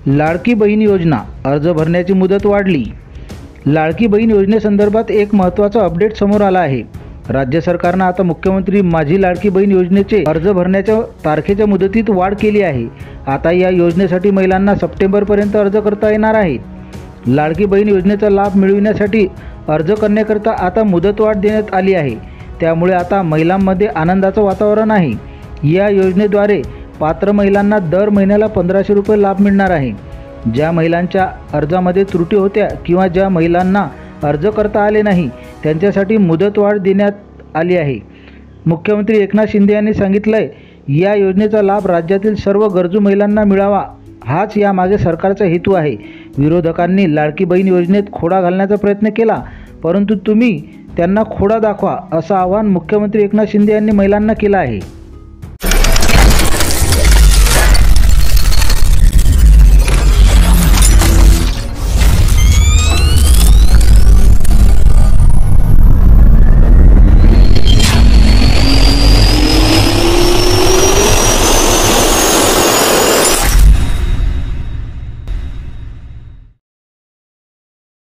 लाडकी बहीण योजना अर्ज भरण्याची मुदत वाढली। लाडकी बहीण योजनेसंदर्भात एक महत्त्वाचा अपडेट समोर आला आहे। राज्य सरकारने आता मुख्यमंत्री माझी लाडकी बहीण योजनेचे अर्ज भरण्याच्या तारखेच्या मुदतीत वाढ केली आहे। आता या योजनेसाठी महिलांना सप्टेंबरपर्यंत अर्ज करता येणार आहे। लाडकी बहीण योजनेचा लाभ मिळविण्यासाठी अर्ज करण्याकरता आता मुदतवाढ देण्यात आली आहे। त्यामुळे आता महिलांमध्ये आनंदाचं वातावरण आहे। या योजनेद्वारे पात्र महिलांना दर महिन्याला 1500 रुपये लाभ मिळणार आहे। ज्या महिलांच्या अर्जामध्ये त्रुटी होत्या किंवा ज्या महिलांना अर्ज करता आले नाही त्यांच्यासाठी मुदतवाढ देण्यात आली आहे। मुख्यमंत्री एकनाथ शिंदे यांनी सांगितलंय, या योजनेचा लाभ राज्यातील सर्व गरजू महिलांना मिळावा हाच यामागे सरकारचा हेतू आहे। विरोधकांनी लाडकी बहीण योजनेत खोडा घालण्याचा प्रयत्न केला, परंतु तुम्ही त्यांना खोडा दाखवा असं आवाहन मुख्यमंत्री एकनाथ शिंदे यांनी महिलांना केलं आहे।